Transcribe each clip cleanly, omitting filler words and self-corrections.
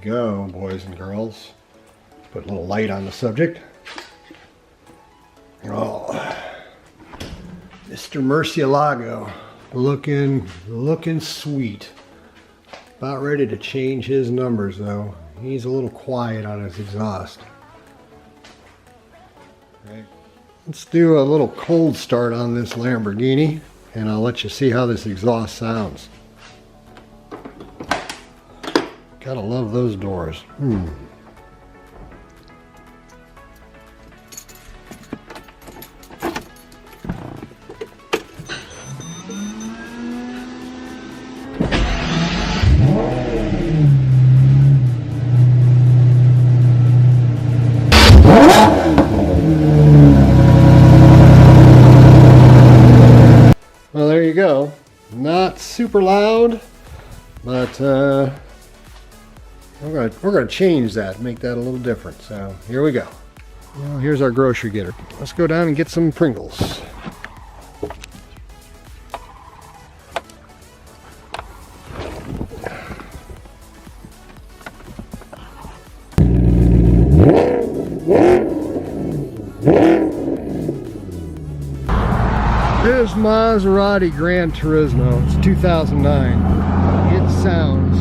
go, boys and girls. Put a little light on the subject. Oh, Mr. Murcielago, looking sweet. About ready to change his numbers though. He's a little quiet on his exhaust. Right. Let's do a little cold start on this Lamborghini, and I'll let you see how this exhaust sounds. Gotta love those doors. Well, there you go. Not super loud, but we're gonna change that, make that a little different. So here we go. Well, here's our grocery getter. Let's go down and get some Pringles. This Maserati Gran Turismo, it's 2009. It sounds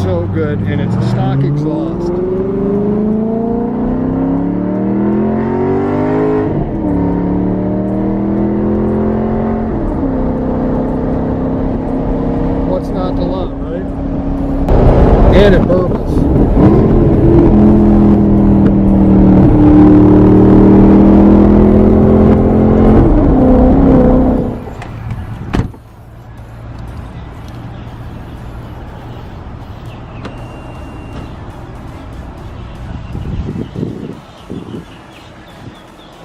so good, and it's a stock exhaust. What's not to love, right? And it burbles.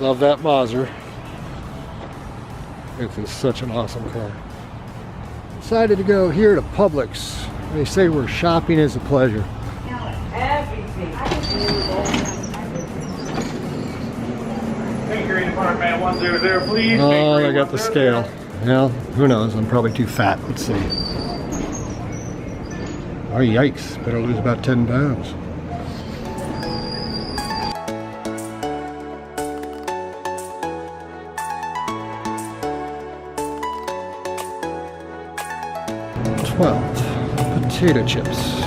Love that Mazda. It's such an awesome car. Decided to go here to Publix. They say where shopping is a pleasure. Department 100, please. Oh, I got the scale. Well, who knows? I'm probably too fat. Let's see. Oh, yikes. Better lose about 10 pounds. Potato chips.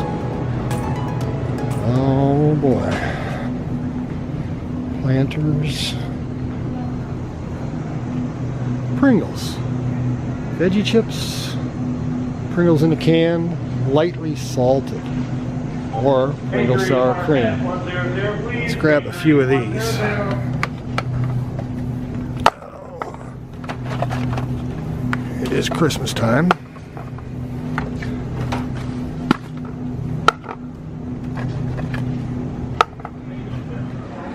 Oh boy. Planters. Pringles. Veggie chips. Pringles in a can, lightly salted. Or Pringles sour cream. Let's grab a few of these. It is Christmas time.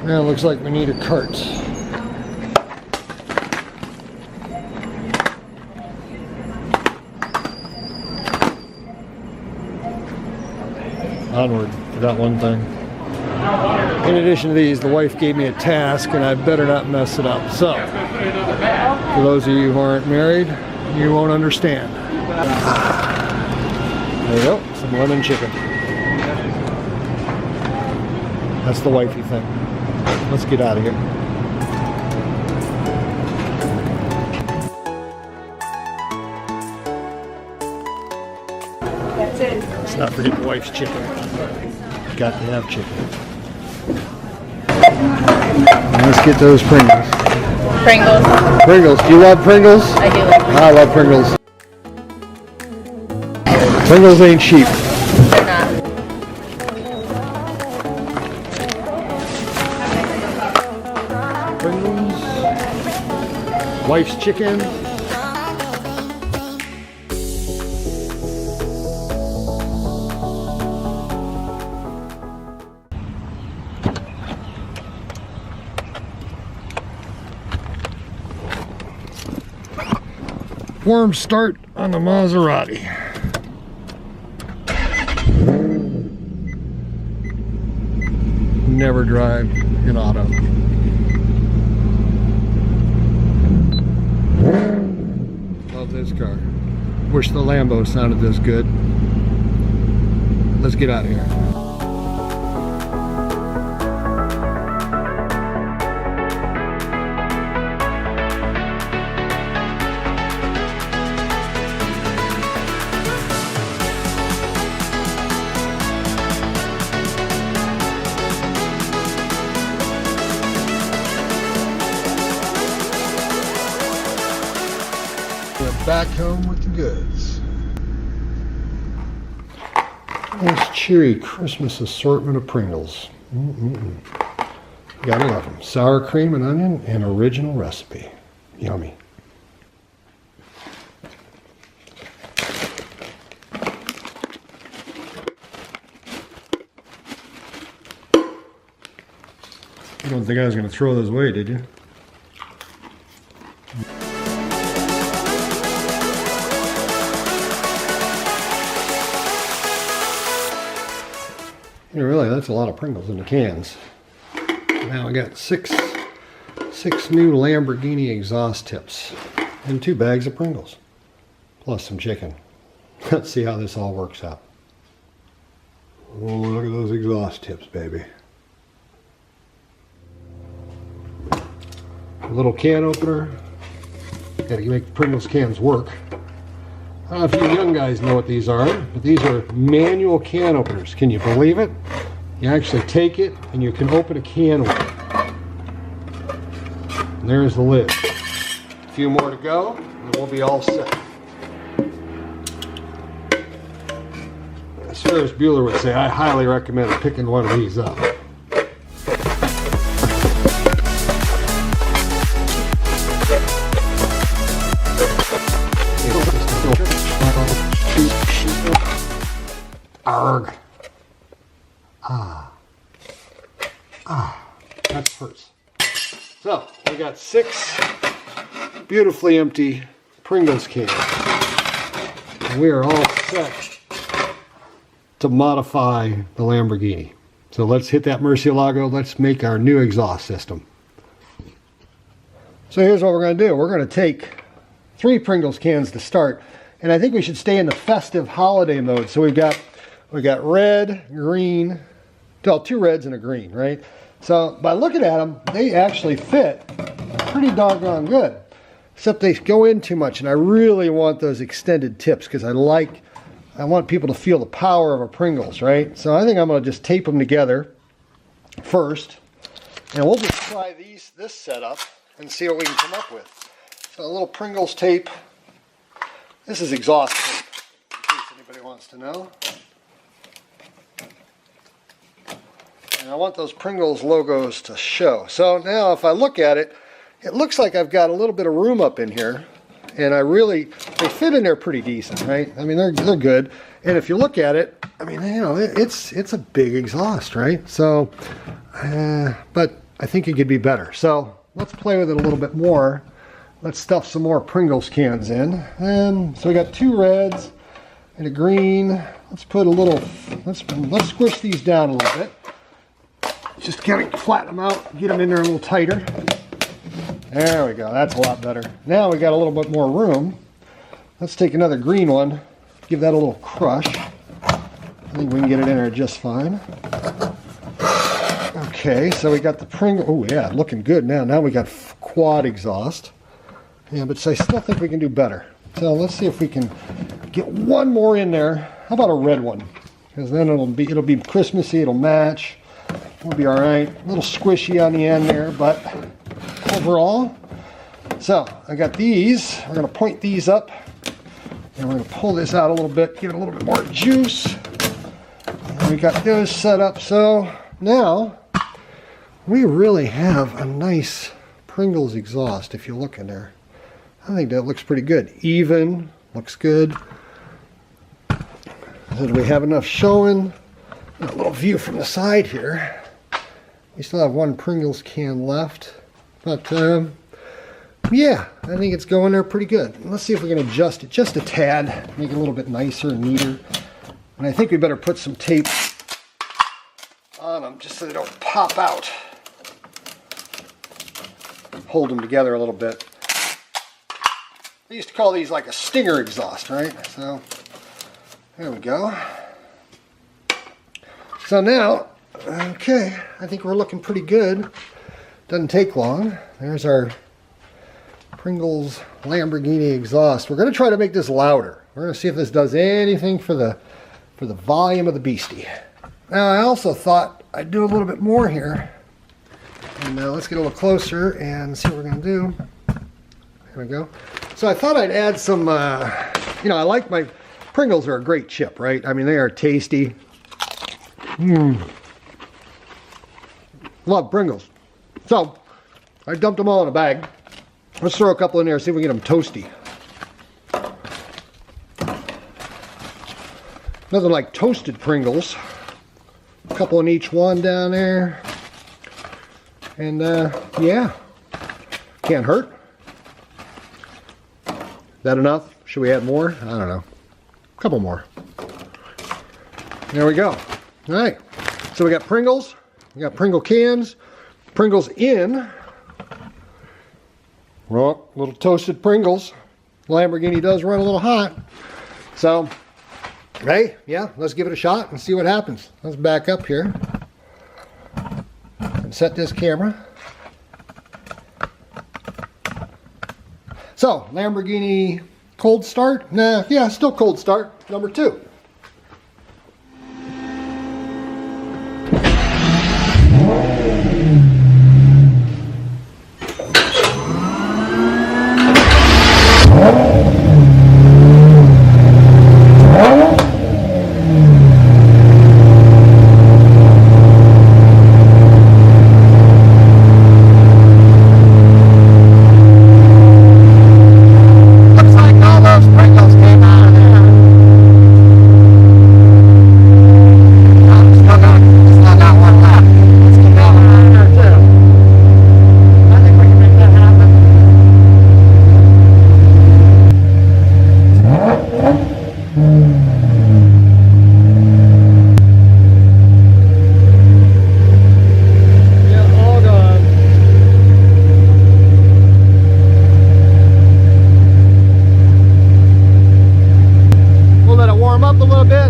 Now it looks like we need a cart. Onward, forgot one thing. In addition to these, the wife gave me a task and I better not mess it up. So, for those of you who aren't married, you won't understand. There you go, some lemon chicken. That's the wifey thing. Let's get out of here. That's it. Let's not forget the wife's chicken. Got to have chicken. And let's get those Pringles. Pringles. Pringles. Do you love Pringles? I do like Pringles. I love Pringles. Pringles ain't cheap. They're not. Pringles. Wife's chicken. Warm start on the Maserati. Never drive an auto. Love this car. Wish the Lambo sounded this good. Let's get out of here. Nice cheery Christmas assortment of Pringles. Gotta love them. Sour cream and onion and original recipe. Yummy. You don't think I was going to throw those away, did you? You know, really, that's a lot of Pringles in the cans. Now I got six new Lamborghini exhaust tips and 2 bags of Pringles, plus some chicken. Let's see how this all works out. Oh, look at those exhaust tips, baby. A little can opener. Got to make the Pringles cans work. I don't know if you young guys know what these are, but these are manual can openers. Can you believe it? You actually take it and you can open a can with it. And there's the lid. A few more to go and we'll be all set. As Ferris Bueller would say, I highly recommend picking one of these up. Arg. That hurts. So, we got 6 beautifully empty Pringles cans. And we are all set to modify the Lamborghini. So let's hit that Murcielago. Let's make our new exhaust system. So here's what we're going to do. We're going to take 3 Pringles cans to start. And I think we should stay in the festive holiday mode. So we got red, green, well, 2 reds and a green, right? So by looking at them, they actually fit pretty doggone good. Except they go in too much, and I really want those extended tips because I want people to feel the power of a Pringles, right? So I think I'm going to just tape them together first, and we'll just try this setup and see what we can come up with. So a little Pringles tape. This is exhaust tape, in case anybody wants to know. And I want those Pringles logos to show. So now if I look at it, it looks like I've got a little bit of room up in here. And they fit in there pretty decent, right? I mean, they're good. And if you look at it, I mean, you know, it's a big exhaust, right? So, but I think it could be better. So let's play with it a little bit more. Let's stuff some more Pringles cans in. So we got 2 reds and a green. Let's put a little, let's squish these down a little bit. Just kind of flatten them out, get them in there a little tighter. There we go, that's a lot better. Now we got a little bit more room. Let's take another green one, give that a little crush. I think we can get it in there just fine. Okay, so we got the Pringle, oh yeah, looking good now. Now we got quad exhaust. Yeah, but I still think we can do better. So let's see if we can get one more in there. How about a red one? Because then it'll be Christmassy, it'll match. We'll be all right. A little squishy on the end there, but overall. So I got these. We're going to point these up, and we're going to pull this out a little bit, give it a little bit more juice. And we got those set up. So now we really have a nice Pringles exhaust. If you look in there, I think that looks pretty good. Even looks good. So do we have enough showing? A little view from the side here. We still have 1 Pringles can left, but yeah, I think it's going there pretty good. Let's see if we can adjust it just a tad, make it a little bit nicer and neater. And I think we better put some tape on them just so they don't pop out. Hold them together a little bit. I used to call these like a stinger exhaust, right? So there we go. So now, okay, I think we're looking pretty good. Doesn't take long. There's our Pringles Lamborghini exhaust. We're going to try to make this louder. We're going to see if this does anything for the volume of the beastie. Now, I also thought I'd do a little bit more here. And let's get a little closer and see what we're going to do. There we go. So I thought I'd add some, you know, I like my Pringles are a great chip, right? I mean, they are tasty. Love Pringles. So, I dumped them all in a bag. Let's throw a couple in there, see if we can get them toasty. Nothing like toasted Pringles. A couple in each one down there. And yeah, can't hurt. That enough? Should we add more? I don't know. A couple more. There we go. All right. So we got Pringles. We got Pringle cans. Pringles in. Well, little toasted Pringles. Lamborghini does run a little hot. So, hey, yeah, let's give it a shot and see what happens. Let's back up here and set this camera. So, Lamborghini cold start? Nah, yeah, still cold start. Number 2.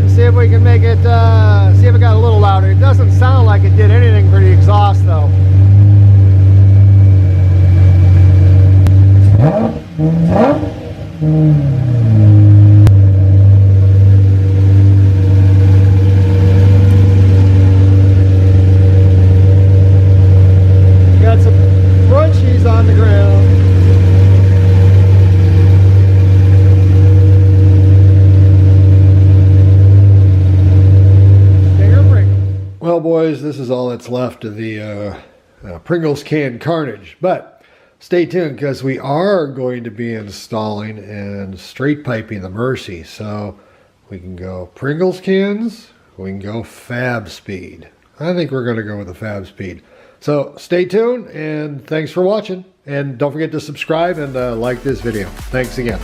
See if we can make it, see if it got a little louder. It doesn't sound like it did anything for the exhaust though. Got some crunchies on the ground. Well, boys, this is all that's left of the Pringles can carnage. But stay tuned because we are going to be installing and straight piping the Murci. So we can go Pringles cans, we can go fab speed. I think we're going to go with the fab speed. So stay tuned and thanks for watching. And don't forget to subscribe and like this video. Thanks again.